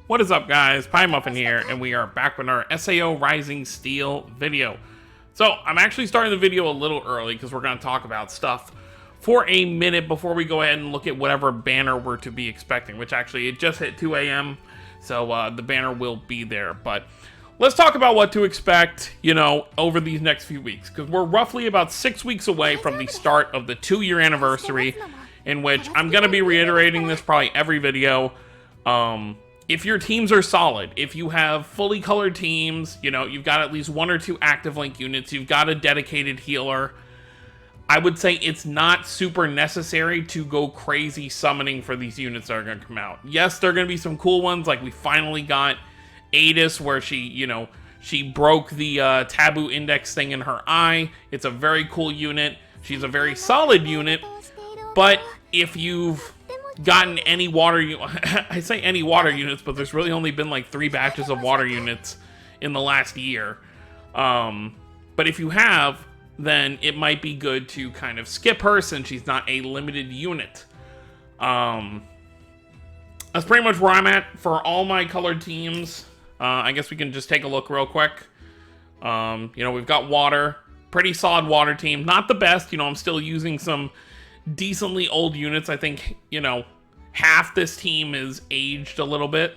What is up, guys? Pie Muffin here, and we are back with our SAO Rising Steel video. So, I'm actually starting the video a little early because we're going to talk about stuff for a minute before we go ahead and look at whatever banner we're to be expecting, which actually it just hit 2 a.m., so the banner will be there. But let's talk about what to expect, over these next few weeks, because we're roughly about 6 weeks away from the start of the 2-year anniversary, in which I'm going to be reiterating this probably every video. If your teams are solid, if you have fully colored teams, you've got at least 1 or 2 active link units, you've got a dedicated healer, I would say it's not super necessary to go crazy summoning for these units that are going to come out. Yes, there are going to be some cool ones, like we finally got Adis, where she broke the taboo index thing in her eye. It's a very cool unit. She's a very solid unit, but if you've gotten any water, I say any water units, but there's really only been like 3 batches of water units in the last year. But if you have, then it might be good to kind of skip her since she's not a limited unit. That's pretty much where I'm at for all my colored teams. I guess we can just take a look real quick. We've got water, pretty solid water team. Not the best, I'm still using some decently old units. I think, half this team is aged a little bit,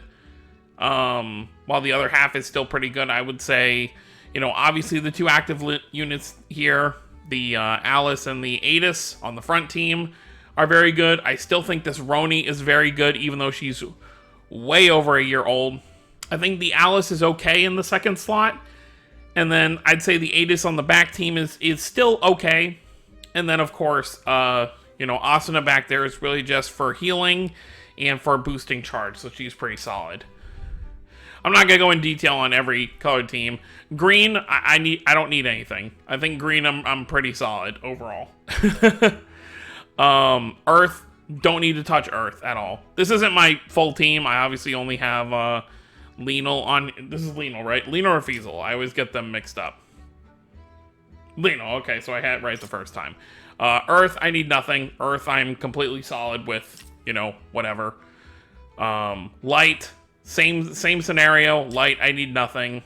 while the other half is still pretty good. I would say, obviously the 2 active units here, the Alice and the Adis on the front team are very good. I still think this Roni is very good, even though she's way over a year old. I think the Alice is okay in the second slot, and then I'd say the Adis on the back team is still okay. And then, of course, Asuna back there is really just for healing and for boosting charge, so she's pretty solid. I'm not gonna go in detail on every colored team. Green, I don't need anything. I think green, I'm pretty solid overall. Earth, don't need to touch Earth at all. This isn't my full team. I obviously only have Lenal on. This is Lenal, right? Lenal or Feasel. I always get them mixed up. Lenal, okay, so I had it right the first time. Earth, I need nothing. Earth, I'm completely solid with, whatever. Light, same scenario. Light, I need nothing.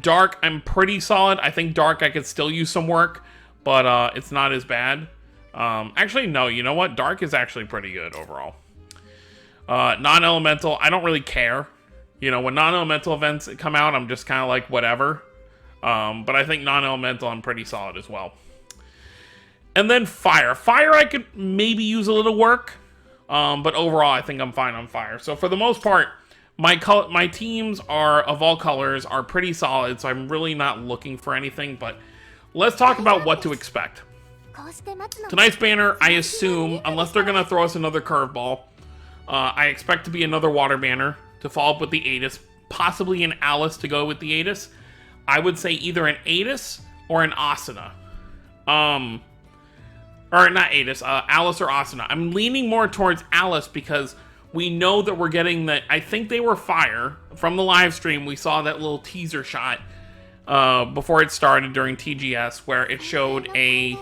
Dark, I'm pretty solid. I think Dark, I could still use some work, but it's not as bad. Actually, no, you know what? Dark is actually pretty good overall. Non-elemental, I don't really care. When non-elemental events come out, I'm just kind of like, whatever. But I think non-elemental, I'm pretty solid as well. And then fire. Fire, I could maybe use a little work. But overall, I think I'm fine on fire. So for the most part, my teams are, of all colors, are pretty solid. So I'm really not looking for anything. But let's talk about what to expect. Tonight's banner, I assume, unless they're going to throw us another curveball, I expect to be another water banner to follow up with the Adis. Possibly an Alice to go with the Adis. I would say either an Adis or an Asuna. Or not Adis, Alice or Asuna. I'm leaning more towards Alice because we know that we're getting the, I think they were fire. From the live stream, we saw that little teaser shot before it started during TGS where it showed a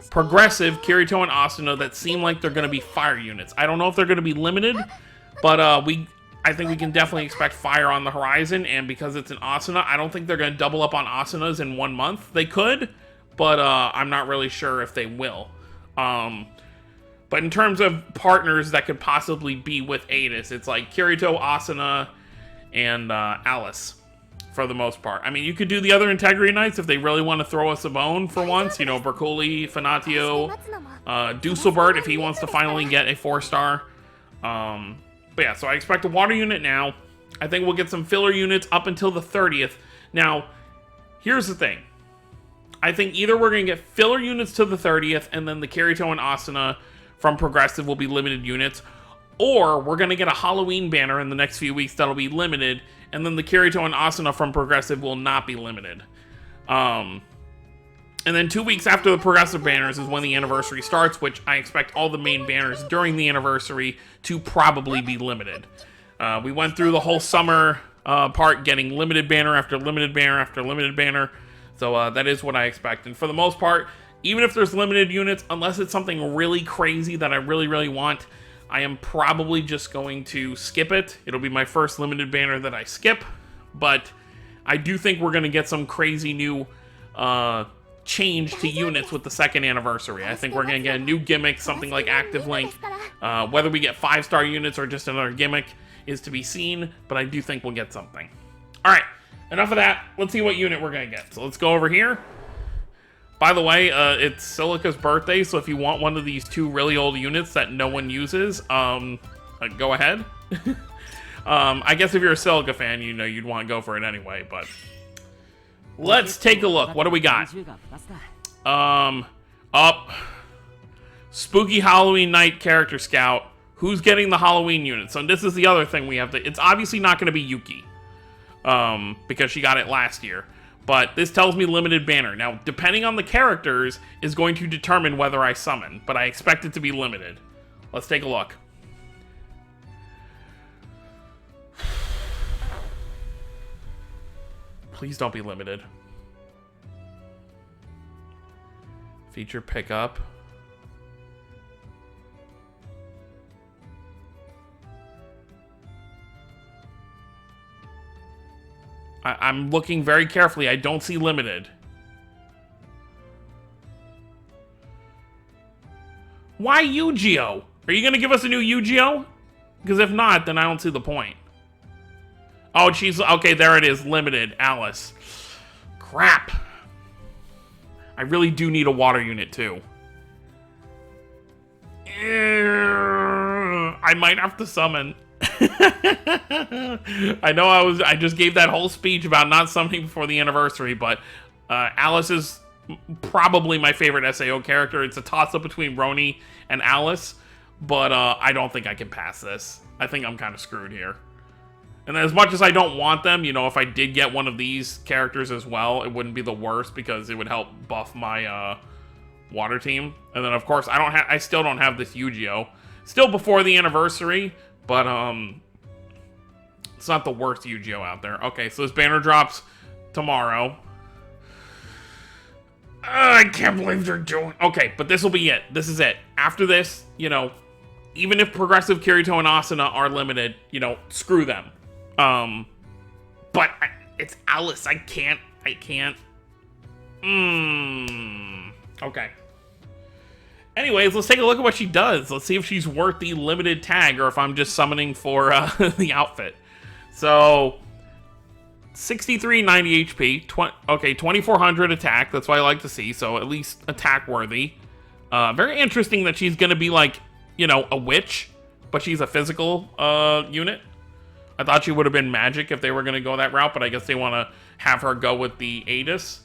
progressive Kirito and Asuna that seem like they're going to be fire units. I don't know if they're going to be limited, but I think we can definitely expect fire on the horizon, and because it's an Asuna, I don't think they're going to double up on Asunas in 1 month. They could, but I'm not really sure if they will. But in terms of partners that could possibly be with Adis, it's like Kirito, Asuna, and Alice for the most part. I mean, you could do the other Integrity Knights if they really want to throw us a bone for once. Berculi, Fanatio, Dusselbert if he wants to finally get a 4-star. But yeah, so I expect a water unit now. I think we'll get some filler units up until the 30th. Now, here's the thing. I think either we're going to get filler units to the 30th, and then the Kirito and Asuna from Progressive will be limited units, or we're going to get a Halloween banner in the next few weeks that'll be limited, and then the Kirito and Asuna from Progressive will not be limited. And then 2 weeks after the Progressive banners is when the anniversary starts, which I expect all the main banners during the anniversary to probably be limited. We went through the whole summer part getting limited banner after limited banner after limited banner. So that is what I expect. And for the most part, even if there's limited units, unless it's something really crazy that I really, really want, I am probably just going to skip it. It'll be my first limited banner that I skip, but I do think we're going to get some crazy new change to units with the 2nd anniversary. I think we're going to get a new gimmick, something like Active Link. Whether we get 5-star units or just another gimmick is to be seen, but I do think we'll get something. Alright, enough of that. Let's see what unit we're going to get. So let's go over here. By the way, it's Silica's birthday, so if you want one of these 2 really old units that no one uses, go ahead. I guess if you're a Silica fan, you know you'd want to go for it anyway, but let's take a look. What do we got? Up. Spooky Halloween Night Character Scout. Who's getting the Halloween unit? So this is the other thing we have to... It's obviously not going to be Yuki, because she got it last year. But this tells me limited banner. Now, depending on the characters, is going to determine whether I summon. But I expect it to be limited. Let's take a look. Please don't be limited. Feature pickup. I'm looking very carefully. I don't see limited. Why Yu-Gi-Oh? Are you going to give us a new Yu-Gi-Oh? Because if not, then I don't see the point. Oh, she's... Okay, there it is. Limited. Alice. Crap. I really do need a water unit, too. I might have to summon. I know I just gave that whole speech about not summoning before the anniversary, but Alice is probably my favorite SAO character. It's a toss-up between Roni and Alice, but I don't think I can pass this. I think I'm kind of screwed here. And as much as I don't want them, you know, if I did get one of these characters as well, it wouldn't be the worst because it would help buff my water team. And then, of course, I still don't have this Yu-Gi-Oh! Still before the anniversary, but it's not the worst Yu-Gi-Oh! Out there. Okay, so this banner drops tomorrow. I can't believe they're doing... Okay, but this will be it. This is it. After this, you know, even if Progressive, Kirito, and Asuna are limited, you know, screw them. But it's Alice. I can't. Okay. Anyways, let's take a look at what she does. Let's see if she's worth the limited tag or if I'm just summoning for the outfit. So, 6390 HP. Okay, 2400 attack. That's what I like to see. So, at least attack worthy. Very interesting that she's going to be like, you know, a witch, but she's a physical unit. I thought she would have been magic if they were going to go that route, but I guess they want to have her go with the Aegis.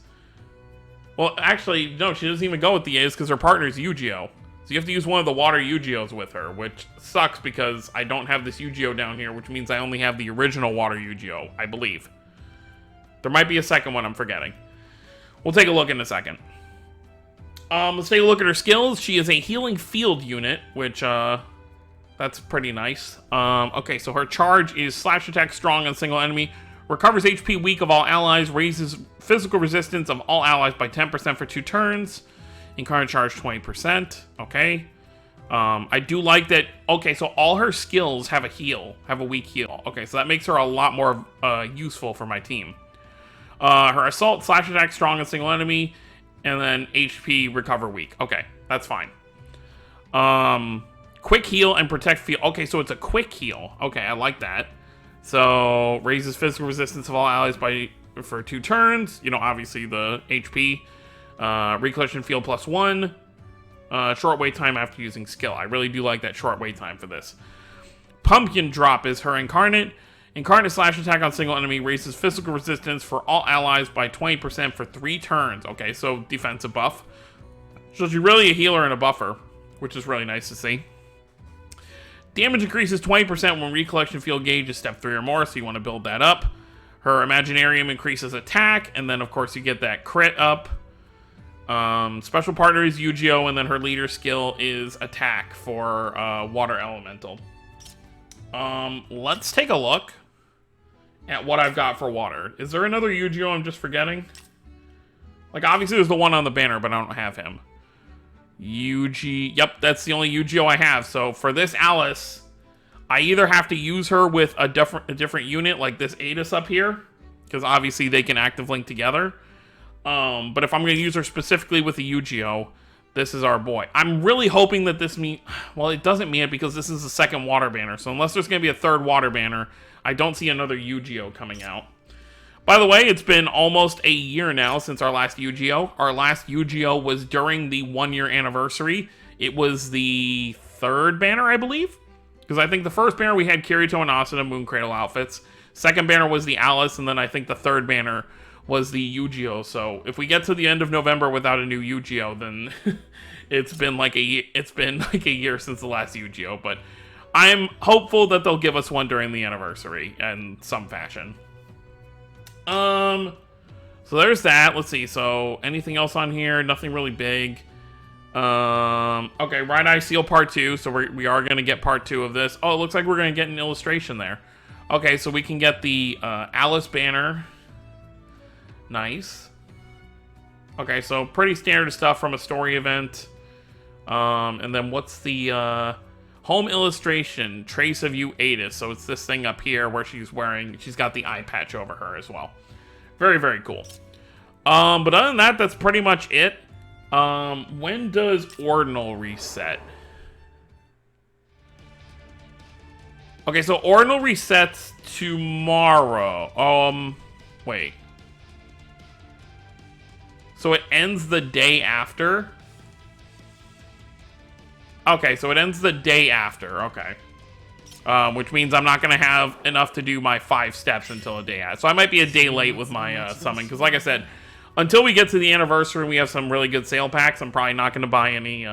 Well, actually, no, she doesn't even go with the Aegis because her partner's Yu-Gi-Oh! So you have to use one of the water Yu-Gi-Ohs with her, which sucks because I don't have this Yu-Gi-Oh! Down here, which means I only have the original water Yu-Gi-Oh!, I believe. There might be a second one I'm forgetting. We'll take a look in a second. Let's take a look at her skills. She is a healing field unit, which, that's pretty nice. Okay, so her charge is slash attack strong on single enemy, recovers HP weak of all allies, raises physical resistance of all allies by 10% for 2 turns. Incarnate charge 20%. Okay. I do like that. Okay, so all her skills have a weak heal. Okay, so that makes her a lot more useful for my team. Her assault slash attack strong on single enemy, and then HP recover weak. Okay, that's fine. Quick heal and protect field. Okay, so it's a quick heal. Okay, I like that. So raises physical resistance of all allies for 2 turns. You know, obviously the HP. Recollection field +1. Short wait time after using skill. I really do like that short wait time for this. Pumpkin Drop is her incarnate. Incarnate slash attack on single enemy raises physical resistance for all allies by 20% for 3 turns. Okay, so defensive buff. So she's really a healer and a buffer, which is really nice to see. Damage increases 20% when recollection field gauge is step 3 or more, so you want to build that up. Her Imaginarium increases attack, and then of course you get that crit up. Special partner is Yu-Gi-Oh! And then her leader skill is attack for water elemental. Let's take a look at what I've got for water. Is there another Yu-Gi-Oh! I'm just forgetting? Like, obviously there's the one on the banner, but I don't have him. Yep, that's the only Yu-Gi-Oh I have. So for this Alice, I either have to use her with a different unit, like this Atis up here, because obviously they can active link together. But if I'm going to use her specifically with the Yu-Gi-Oh, this is our boy. I'm really hoping that this means... Well, it doesn't mean it because this is the second water banner. So unless there's going to be a third water banner, I don't see another Yu-Gi-Oh coming out. By the way, it's been almost a year now since our last Yu-Gi-Oh. Our last Yu-Gi-Oh was during the 1-year anniversary. It was the third banner, I believe. Because I think the first banner we had Kirito and Asuna Moon Cradle outfits. Second banner was the Alice, and then I think the third banner was the Yu-Gi-Oh. So if we get to the end of November without a new Yu-Gi-Oh, then it's been like a year since the last Yu-Gi-Oh. But I'm hopeful that they'll give us one during the anniversary in some fashion. So there's that. Let's see. So anything else on here? Nothing really big. Okay, Right Eye Seal Part 2. So we are going to get Part 2 of this. Oh, it looks like we're going to get an illustration there. Okay, so we can get the Alice banner. Nice. Okay, so pretty standard stuff from a story event. And then what's the home illustration? Trace of You Atis. So it's this thing up here where she's got the eye patch over her as well. Very, very cool. But other than that, that's pretty much it. When does Ordinal reset? Okay, so Ordinal resets tomorrow. Wait. So it ends the day after? Okay, so it ends the day after. Okay. Which means I'm not going to have enough to do my 5 steps until a day after. So I might be a day late with my summon. Because like I said, until we get to the anniversary, we have some really good sale packs. I'm probably not going to buy any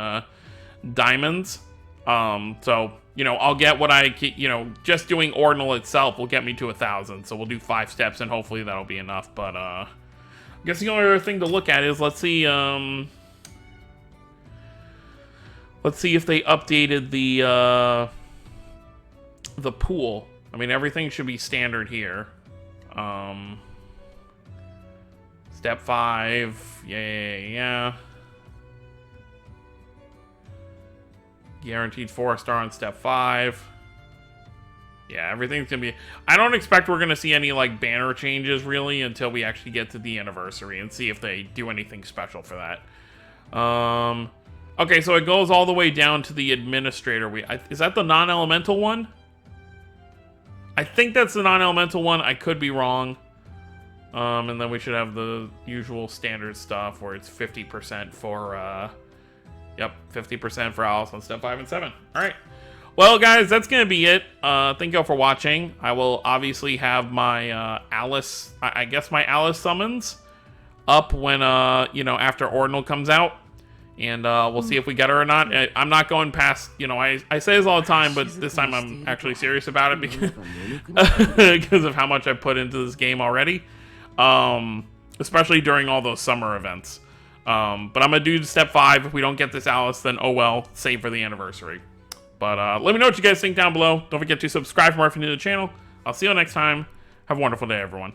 diamonds. So, you know, I'll get what I, you know, just doing Ordinal itself will get me to 1,000. So we'll do 5 steps and hopefully that'll be enough. But, I guess the only other thing to look at is, let's see if they updated the pool. I mean, everything should be standard here. Step 5, yeah. Guaranteed 4-star on step 5. Yeah, everything's gonna be... I don't expect we're gonna see any, like, banner changes, really, until we actually get to the anniversary and see if they do anything special for that. Okay, so it goes all the way down to the administrator. Is that the non-elemental one? I think that's the non-elemental one. I could be wrong. And then we should have the usual standard stuff where it's 50% for, yep, 50% for Alice on step 5 and 7. All right. Well, guys, that's going to be it. Thank you all for watching. I will obviously have my Alice, I guess my Alice summons up when, you know, after Ordinal comes out. And we'll see if we get her or not. I'm not going past, you know, I say this all the time, but this time I'm actually serious about it because of how much I put into this game already. Especially during all those summer events. But I'm going to do step 5. If we don't get this Alice, then oh well, save for the anniversary. But let me know what you guys think down below. Don't forget to subscribe for more if you're new to the channel. I'll see you next time. Have a wonderful day, everyone.